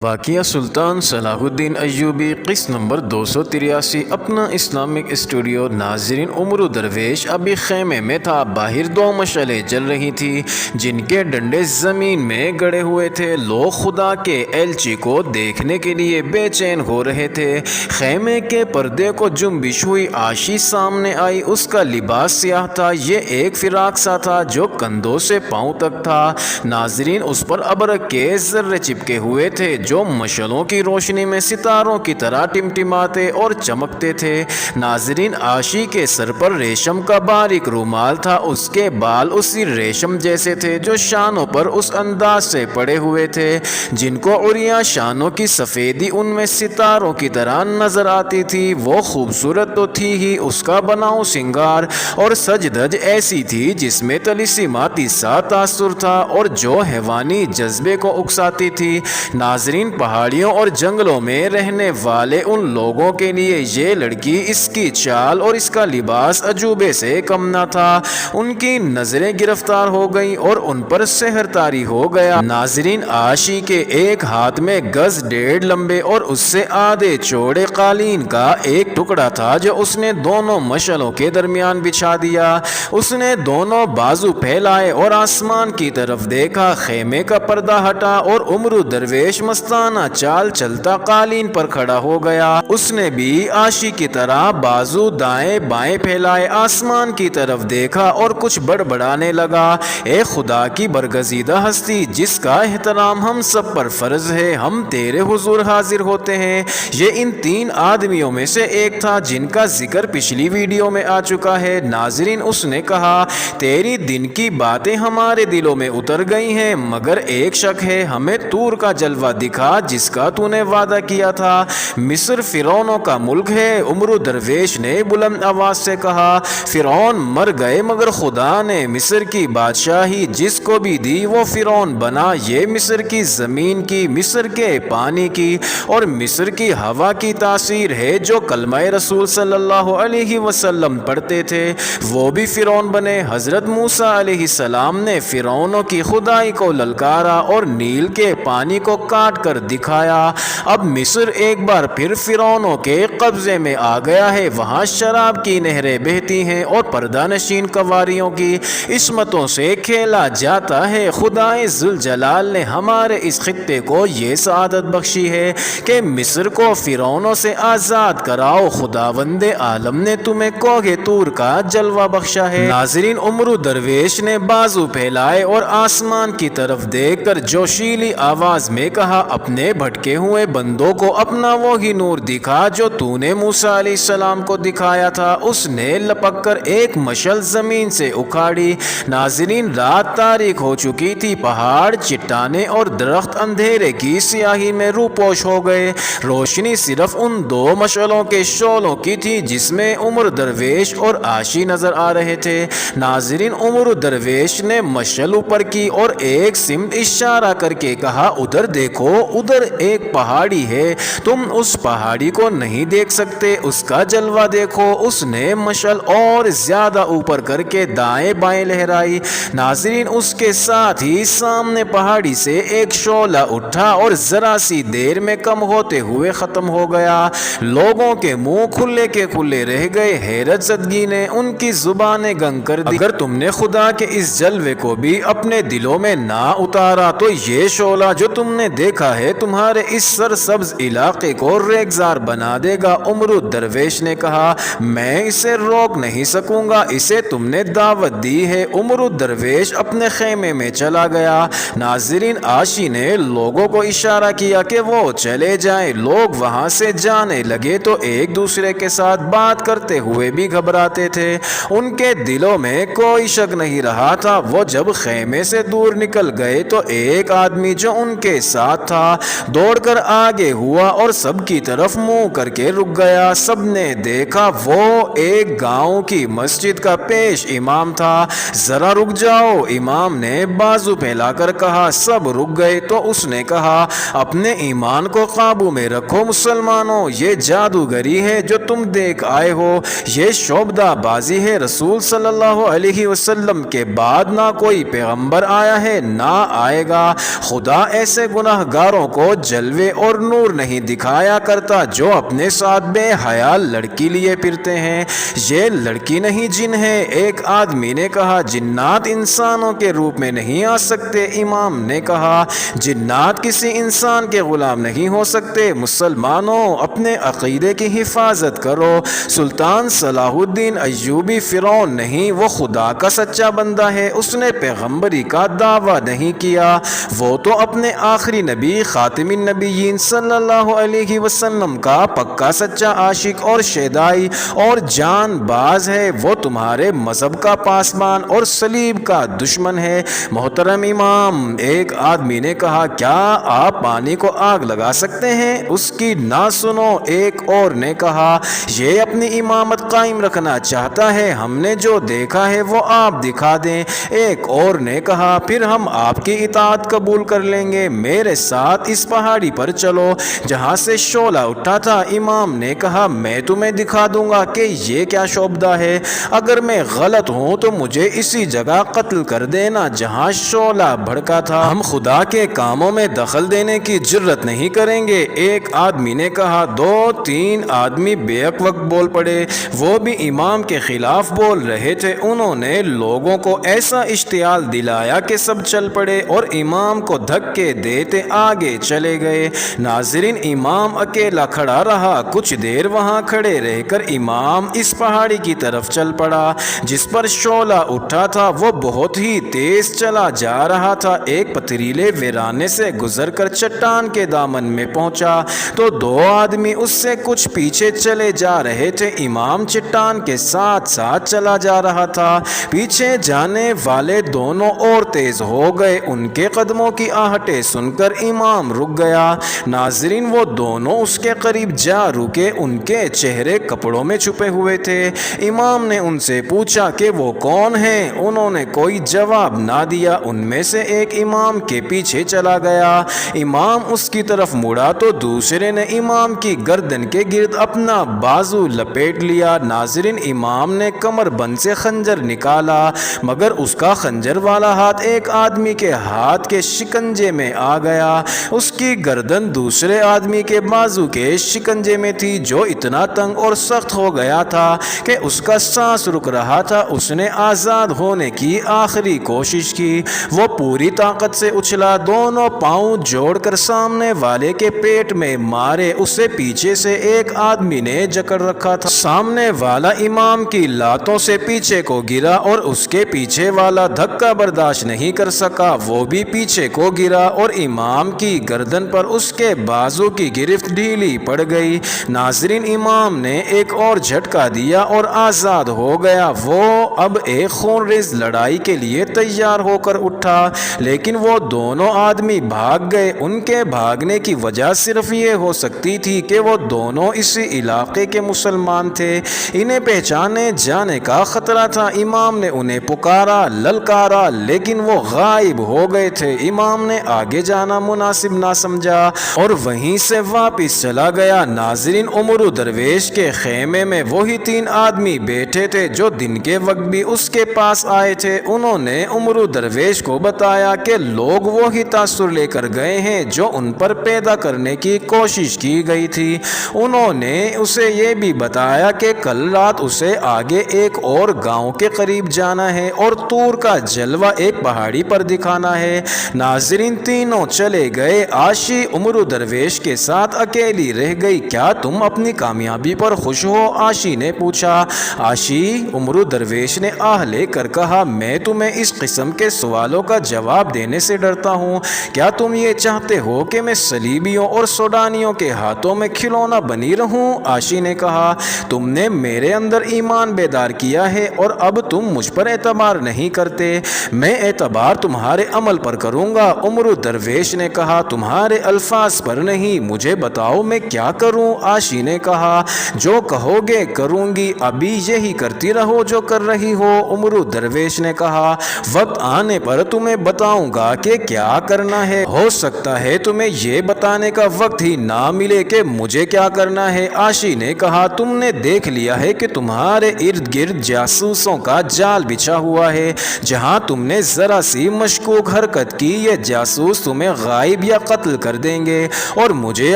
واقعہ سلطان صلاح الدین ایوبی قسط نمبر 283 اپنا اسلامک اسٹوڈیو۔ ناظرین، عمر درویش ابھی خیمے میں تھا۔ باہر دو مشعلیں جل رہی تھی جن کے ڈنڈے زمین میں گڑے ہوئے تھے۔ لوگ خدا کے ایلچی کو دیکھنے کے لیے بے چین ہو رہے تھے۔ خیمے کے پردے کو جنبش ہوئی، عاشی سامنے آئی۔ اس کا لباس سیاہ تھا، یہ ایک فراق سا تھا جو کندھوں سے پاؤں تک تھا۔ ناظرین، اس پر ابرق کے ذرے چپکے ہوئے تھے جو مشعلوں کی روشنی میں ستاروں کی طرح ٹمٹماتے اور چمکتے تھے۔ ناظرین، عاشی کے سر پر ریشم کا باریک رومال تھا۔ اس کے بال اسی ریشم جیسے تھے جو شانوں پر اس انداز سے پڑے ہوئے تھے جن کو عریاں شانوں کی سفیدی ان میں ستاروں کی طرح نظر آتی تھی۔ وہ خوبصورت تو تھی ہی، اس کا بناؤ سنگار اور سج دھج ایسی تھی جس میں طلسماتی سا تاثر تھا اور جو حیوانی جذبے کو اکساتی تھی۔ ناظرین، پہاڑیوں اور جنگلوں میں رہنے والے ان لوگوں کے لیے یہ لڑکی، اس کی چال اور اس کا لباس عجوبے سے کم نہ تھا۔ ان کی نظریں گرفتار ہو گئیں اور ان پر سحر طاری ہو گیا۔ ناظرین، عاشی کے ایک ہاتھ میں گز ڈیڑھ لمبے اور اس سے آدھے چوڑے قالین کا ایک ٹکڑا تھا جو اس نے دونوں مشعلوں کے درمیان بچھا دیا۔ اس نے دونوں بازو پھیلائے اور آسمان کی طرف دیکھا۔ خیمے کا پردہ ہٹا اور عمر درویش مستانہ چال چلتا قالین پر کھڑا ہو گیا۔ اس نے بھی عاشی کی طرح بازو دائیں بائیں پھیلائے، آسمان کی طرف دیکھا اور کچھ بڑبڑانے لگا۔ اے خدا کی برگزیدہ ہستی، جس کا احترام ہم سب پر فرض ہے، ہم تیرے حضور حاضر ہوتے ہیں۔ یہ ان تین آدمیوں میں سے ایک تھا جن کا ذکر پچھلی ویڈیو میں آ چکا ہے۔ ناظرین، اس نے کہا، تیری دن کی باتیں ہمارے دلوں میں اتر گئی ہیں، مگر ایک شک ہے، ہمیں طور کا جلوہ دکھا جس کا تو نے وعدہ کیا تھا۔ مصر فرعونوں کا ملک ہے۔ عمر درویش نے بلند آواز سے کہا، فرعون مر گئے مگر خدا نے مصر کی بادشاہی جس کو بھی دی وہ فرعون بنا۔ یہ مصر کی زمین کی، مصر کے پانی کی اور مصر کی ہوا کی تاثیر ہے۔ جو کلمہ رسول صلی اللہ علیہ وسلم پڑھتے تھے وہ بھی فرعون بنے۔ حضرت موسیٰ علیہ السلام نے فرعونوں کی خدائی کو للکارا اور نیل کے پانی کو کاٹ کر دکھایا۔ اب مصر ایک بار پھر فرعونوں کے قبضے میں آ گیا ہے۔ وہاں شراب کی نہریں بہتی ہیں اور پردہ نشین قواریوں کی عصمتوں سے کھیلا جاتا ہے۔ خدائے ذوالجلال نے ہمارے اس خطے کو یہ سعادت بخشی ہے کہ مصر کو فرعونوں سے آزاد کراؤ۔ خداوند عالم نے تمہیں کوہ طور کا جلوہ بخشا ہے۔ ناظرین، عمر درویش نے بازو پھیلائے اور آسمان کی طرف دیکھ کر جوشیلی آواز میں کہا، اپنے بھٹکے ہوئے بندوں کو اپنا وہی نور دکھا جو تو نے موسیٰ علیہ السلام کو دکھایا تھا۔ اس نے لپک کر ایک مشعل زمین سے اکھاڑی۔ ناظرین، رات تاریک ہو چکی تھی۔ پہاڑ، چٹانیں اور درخت اندھیرے کی سیاہی میں روپوش ہو گئے۔ روشنی صرف ان دو مشعلوں کے شعلوں کی تھی جس میں عمر درویش اور عاشی نظر آ رہے تھے۔ ناظرین، عمر درویش نے مشعل اوپر کی اور ایک سمت اشارہ کر کے کہا، ادھر دیکھو، ادھر ایک پہاڑی ہے، تم اس پہاڑی کو نہیں دیکھ سکتے، اس کا جلوہ دیکھو۔ اس نے مشعل اور زیادہ اوپر کر کے دائیں بائیں لہرائی۔ ناظرین، اس کے ساتھ ہی سامنے پہاڑی سے ایک شعلہ اٹھا اور ذرا سی دیر میں کم ہوتے ہوئے ختم ہو گیا۔ لوگوں کے منہ کھلے کے کھلے رہ گئے۔ حیرت زدگی نے ان کی زبانیں گنگ کر دی۔ اگر تم نے خدا کے اس جلوے کو بھی اپنے دلوں میں نہ اتارا تو یہ شعلہ جو تم نے دیکھا ہے تمہارے اس سرسبز علاقے کو ریگزار بنا دے گا۔ عمر درویش نے کہا، میں اسے روک نہیں سکوں گا، اسے تم نے دعوت دی ہے۔ عمر درویش اپنے خیمے میں چلا گیا۔ ناظرین، عاشی نے لوگوں کو اشارہ کیا کہ وہ چلے جائیں۔ لوگ وہاں سے جانے لگے تو ایک دوسرے کے ساتھ بات کرتے ہوئے بھی گھبراتے تھے۔ ان کے دلوں میں کوئی شک نہیں رہا تھا۔ وہ جب خیمے سے دور نکل گئے تو ایک آدمی جو ان کے ساتھ تھا دوڑ کر آگے ہوا اور سب کی طرف منہ کر کے رک گیا۔ سب نے دیکھا وہ ایک گاؤں کی مسجد کا پیش امام تھا۔ ذرا رک جاؤ، امام نے بازو پھیلا کر کہا۔ سب رک گئے تو اس نے کہا، اپنے ایمان کو قابو میں رکھو مسلمانوں، یہ جادوگری ہے جو تم دیکھ آئے ہو، یہ شعبدہ بازی ہے۔ رسول صلی اللہ علیہ وسلم کے بعد نہ کوئی پیغمبر آیا ہے نہ آئے گا۔ خدا ایسے گناہگار سرداروں کو جلوے اور نور نہیں دکھایا کرتا جو اپنے ساتھ بے حیا لڑکی لیے پھرتے ہیں، یہ لڑکی نہیں جن ہے۔ ایک آدمی نے کہا جنات انسانوں کے روپ میں نہیں آ سکتے۔ امام نے کہا جنات کسی انسان کے غلام نہیں ہو سکتے۔ مسلمانوں اپنے عقیدے کی حفاظت کرو۔ سلطان صلاح الدین ایوبی فرعون نہیں، وہ خدا کا سچا بندہ ہے، اس نے پیغمبری کا دعویٰ نہیں کیا، وہ تو اپنے آخری نبی خاتم النبیین صلی اللہ علیہ وسلم کا پکا سچا عاشق اور شیدائی اور جان باز ہے، وہ تمہارے مذہب کا پاسبان اور صلیب کا دشمن ہے۔ محترم امام، ایک آدمی نے کہا کیا آپ پانی کو آگ لگا سکتے ہیں؟ اس کی نہ سنو۔ ایک اور نے کہا یہ اپنی امامت قائم رکھنا چاہتا ہے، ہم نے جو دیکھا ہے وہ آپ دکھا دیں۔ ایک اور نے کہا پھر ہم آپ کی اطاعت قبول کر لیں گے، میرے ساتھ اس پہاڑی پر چلو جہاں سے شعلہ اٹھا تھا۔ امام نے کہا میں تمہیں دکھا دوں گا کہ یہ کیا شعبدہ ہے، اگر میں غلط ہوں تو مجھے اسی جگہ قتل کر دینا جہاں شعلہ بھڑکا تھا، ہم خدا کے کاموں میں دخل دینے کی جرت نہیں کریں گے۔ ایک آدمی نے کہا، دو تین آدمی بیک وقت بول پڑے، وہ بھی امام کے خلاف بول رہے تھے، انہوں نے لوگوں کو ایسا اشتعال دلایا کہ سب چل پڑے اور امام کو دھکے دیتے آگے چلے گئے۔ ناظرین، امام اکیلا کھڑا رہا، کچھ دیر وہاں کھڑے رہ کر امام اس پہاڑی کی طرف چل پڑا جس پر شعلہ اٹھا تھا، وہ بہت ہی تیز چلا جا رہا تھا، ایک پتھریلے ویرانے سے گزر کر چٹان کے دامن میں پہنچا تو دو آدمی اس سے کچھ پیچھے چلے جا رہے تھے، امام چٹان کے ساتھ ساتھ چلا جا رہا تھا، پیچھے جانے والے دونوں اور تیز ہو گئے، ان کے قدموں کی آہٹیں سن کر امام رک گیا۔ ناظرین، وہ دونوں اس کے قریب جا رکے، ان کے چہرے کپڑوں میں چھپے ہوئے تھے۔ امام نے ان سے پوچھا کہ وہ کون ہیں، انہوں نے کوئی جواب نہ دیا، ان میں سے ایک امام کے پیچھے چلا گیا، امام اس کی طرف مڑا تو دوسرے نے امام کی گردن کے گرد اپنا بازو لپیٹ لیا۔ ناظرین، امام نے کمر بند سے خنجر نکالا مگر اس کا خنجر والا ہاتھ ایک آدمی کے ہاتھ کے شکنجے میں آ گیا، اس کی گردن دوسرے آدمی کے بازو کے شکنجے میں تھی جو اتنا تنگ اور سخت ہو گیا تھا کہ اس کا سانس رک رہا تھا۔ اس نے آزاد ہونے کی آخری کوشش کی، وہ پوری طاقت سے اچھلا، دونوں پاؤں جوڑ کر سامنے والے کے پیٹ میں مارے، اسے پیچھے سے ایک آدمی نے جکڑ رکھا تھا، سامنے والا امام کی لاتوں سے پیچھے کو گرا اور اس کے پیچھے والا دھکا برداشت نہیں کر سکا، وہ بھی پیچھے کو گرا اور امام کی گردن پر اس کے بازو کی گرفت ڈھیلی پڑ گئی۔ ناظرین، امام نے ایک اور جھٹکا دیا اور آزاد ہو گیا، وہ اب ایک خون ریز لڑائی کے لیے تیار ہو کر اٹھا، لیکن وہ دونوں آدمی بھاگ گئے، ان کے بھاگنے کی وجہ صرف یہ ہو سکتی تھی کہ وہ دونوں اسی علاقے کے مسلمان تھے، انہیں پہچانے جانے کا خطرہ تھا۔ امام نے انہیں پکارا، للکارا، لیکن وہ غائب ہو گئے تھے۔ امام نے آگے جانا مناسب نہ سمجھا اور وہیں سے واپس چلا گیا۔ ناظرین، عمرو درویش کے خیمے میں وہی تین آدمی بیٹھے تھے جو دن کے وقت بھی اس کے پاس آئے تھے، انہوں نے عمرو درویش کو بتایا کہ لوگ وہی تاثر لے کر گئے ہیں جو ان پر پیدا کرنے کی کوشش کی گئی تھی۔ انہوں نے اسے یہ بھی بتایا کہ کل رات اسے آگے ایک اور گاؤں کے قریب جانا ہے اور طور کا جلوہ ایک پہاڑی پر دکھانا ہے۔ ناظرین، تینوں چلے گئے، عاشی عمرو درویش کے ساتھ اکیلی رہ گئی۔ کیا تم اپنی کامیابی پر خوش ہو؟ عاشی نے پوچھا۔ عاشی، عمرو درویش نے آہ لے کر کہا، میں تمہیں اس قسم کے سوالوں کا جواب دینے سے ڈرتا ہوں۔ کیا تم یہ چاہتے ہو کہ میں صلیبیوں اور سوڈانیوں کے ہاتھوں میں کھلونا بنی رہوں؟ عاشی نے کہا، تم نے میرے اندر ایمان بیدار کیا ہے اور اب تم مجھ پر اعتبار نہیں کرتے، میں اعتبار تمہارے عمل پر کروں گا۔ عمرو درویش نے کہا، تمہارے الفاظ پر نہیں، مجھے بتاؤ میں کیا کروں؟ عاشی نے کہا، جو کہو گے کروں گی، ابھی یہی کرتی رہو جو کر رہی ہو۔ عمرو درویش نے کہا، وقت آنے پر تمہیں بتاؤں گا کہ کیا کرنا ہے، ہو سکتا ہے تمہیں یہ بتانے کا وقت ہی نہ ملے کہ مجھے کیا کرنا ہے۔ عاشی نے کہا، تم نے دیکھ لیا ہے کہ تمہارے ارد گرد جاسوسوں کا جال بچھا ہوا ہے، جہاں تم نے ذرا سی مشکوک حرکت کی یہ جاسوس تمہیں غائب غائب یا قتل کر دیں گے اور مجھے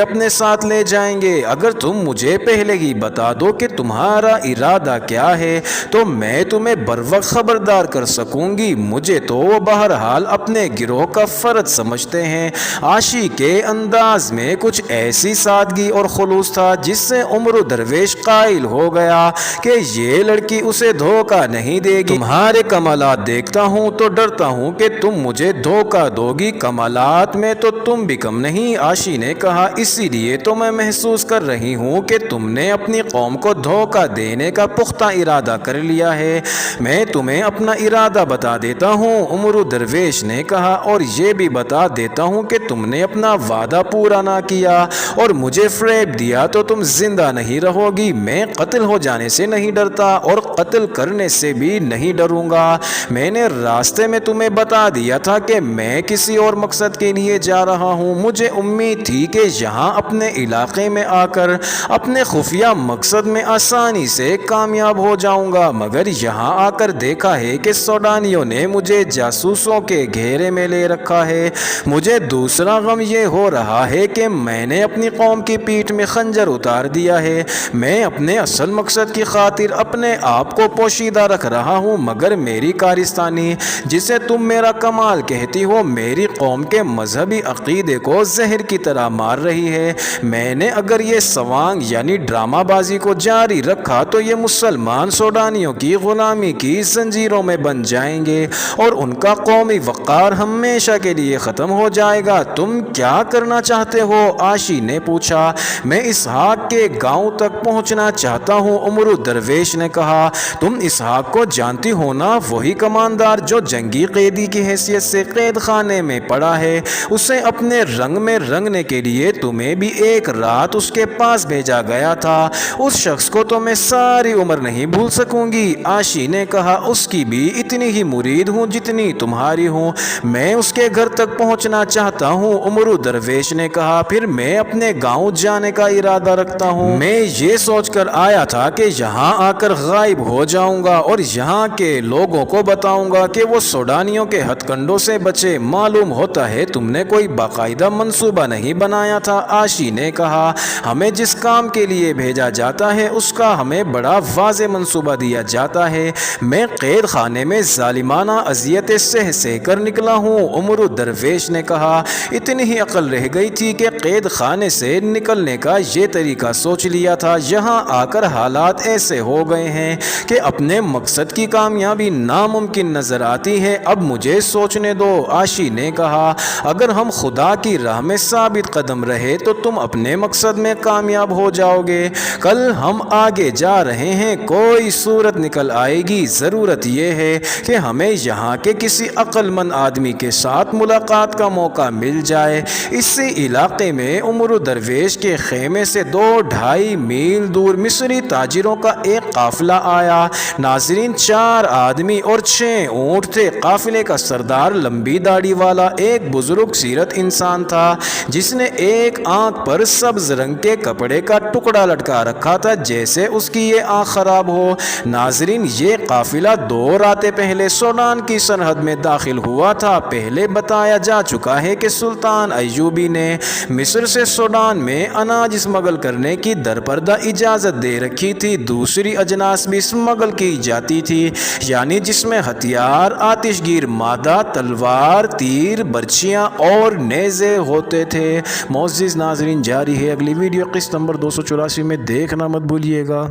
اپنے ساتھ لے جائیں گے۔ اگر تم مجھے پہلے ہی بتا دو کہ تمہارا ارادہ کیا ہے تو میں تمہیں بروقت خبردار کر سکوں گی۔ مجھے تو وہ بہرحال اپنے گروہ کا فرد سمجھتے ہیں۔ عاشی کے انداز میں کچھ ایسی سادگی اور خلوص تھا جس سے عمر درویش قائل ہو گیا کہ یہ لڑکی اسے دھوکہ نہیں دے گی۔ تمہارے کمالات دیکھتا ہوں تو ڈرتا ہوں کہ تم مجھے دھوکہ دو گی، کمالات میں تو تم بھی کم نہیں۔ عاشی نے کہا اسی لیے تو میں محسوس کر رہی ہوں کہ تم نے اپنی قوم کو دھوکہ دینے کا پختہ ارادہ کر لیا ہے۔ میں تمہیں اپنا ارادہ بتا دیتا ہوں، عمر درویش نے کہا، اور یہ بھی بتا دیتا ہوں کہ تم نے اپنا وعدہ پورا نہ کیا اور مجھے فریب دیا تو تم زندہ نہیں رہو گی۔ میں قتل ہو جانے سے نہیں ڈرتا اور قتل کرنے سے بھی نہیں ڈروں گا۔ میں نے راستے میں تمہیں بتا دیا تھا کہ میں کسی اور مقصد کے لیے جا رہا ہوں۔ مجھے امید تھی کہ یہاں اپنے علاقے میں آ کر اپنے خفیہ مقصد میں آسانی سے کامیاب ہو جاؤں گا، مگر یہاں آ کر دیکھا ہے کہ سوڈانیوں نے مجھے جاسوسوں کے گھیرے میں لے رکھا ہے۔ مجھے دوسرا غم یہ ہو رہا ہے کہ میں نے اپنی قوم کی پیٹھ میں خنجر اتار دیا ہے۔ میں اپنے اصل مقصد کی خاطر اپنے آپ کو پوشیدہ رکھ رہا ہوں، مگر میری کارستانی جسے تم میرا کمال کہتی ہو میری قوم کے مذہبی عقیدے کو زہر کی طرح مار رہی ہے۔ میں نے اگر یہ سوانگ یعنی ڈرامہ بازی کو جاری رکھا تو یہ مسلمان سوڈانیوں کی غلامی کی زنجیروں میں بن جائیں گے اور ان کا قومی وقار ہمیشہ کے لیے ختم ہو جائے گا۔ تم کیا کرنا چاہتے ہو؟ عاشی نے پوچھا۔ میں اسحاق کے گاؤں تک پہنچنا چاہتا ہوں، عمر درویش نے کہا۔ تم اسحاق کو جانتی ہو نا، وہی کماندار جو جنگی قیدی کی حیثیت سے قید خانے میں پڑا ہے۔ اسے اپنے رنگ میں رنگنے کے لیے تمہیں بھی ایک رات اس کے پاس بھیجا گیا تھا۔ اس شخص کو تو میں ساری عمر نہیں بھول سکوں گی۔ عاشی نے کہا اس کی بھی اتنی ہی مرید ہوں جتنی تمہاری ہوں۔ میں اس کے گھر تک پہنچنا چاہتا ہوں، عمر درویش نے کہا۔ پھر میں اپنے گاؤں جانے کا ارادہ رکھتا ہوں۔ میں یہ سوچ کر آیا تھا کہ یہاں آ کر غائب ہو جاؤں گا اور یہاں کے لوگوں کو بتاؤں گا کہ وہ سوڈانیوں کے ہتھ کنڈوں سے بچے۔ معلوم ہوتا ہے تم نے کوئی باقاعدہ منصوبہ نہیں بنایا تھا، عاشی نے کہا۔ ہمیں جس کام کے لیے بھیجا جاتا ہے اس کا ہمیں بڑا واضح منصوبہ دیا جاتا ہے۔ میں قید خانے میں ظالمانہ اذیتیں سہ سہ کر نکلا ہوں، عمر درویش نے کہا۔ اتنی ہی عقل رہ گئی تھی کہ قید خانے سے نکلنے کا یہ طریقہ سوچ لیا تھا۔ یہاں آ کر حالات ایسے ہو گئے ہیں کہ اپنے مقصد کی کامیابی ناممکن نظر آتی ہے۔ اب مجھے سوچنے دو، عاشی نے کہا۔ اگر ہم خدا کی راہ میں ثابت قدم رہے تو تم اپنے مقصد میں کامیاب ہو جاؤ گے۔ کل ہم آگے جا رہے ہیں، کوئی صورت نکل آئے گی۔ ضرورت یہ ہے کہ ہمیں یہاں کے کسی عقل مند آدمی کے ساتھ ملاقات کا موقع مل جائے۔ اسی علاقے میں عمر درویش کے خیمے سے 2-2.5 میل دور مصری تاجروں کا ایک قافلہ آیا۔ ناظرین، 4 آدمی اور 6 اونٹ تھے۔ قافلے کا سردار لمبی داڑھی والا ایک بزرگ سیرت انسان تھا جس نے ایک آنکھ پر سبز رنگ کے کپڑے کا ٹکڑا لٹکا رکھا تھا جیسے اس کی یہ آنکھ خراب ہو۔ ناظرین، یہ قافلہ 2 راتیں پہلے سوڈان کی سرحد میں داخل ہوا تھا۔ پہلے بتایا جا چکا ہے کہ سلطان ایوبی نے مصر سے سوڈان میں اناج اسمگل کرنے کی درپردہ اجازت دے رکھی تھی۔ دوسری اجناس بھی اسمگل کی جاتی تھی، یعنی جس میں ہتھیار، آتش گیر مادہ، تلوار، تیر، برچیاں اور نیزے ہوتے تھے۔ معزز ناظرین، جاری ہے اگلی ویڈیو قسط نمبر 284 میں، دیکھنا مت بھولیے گا۔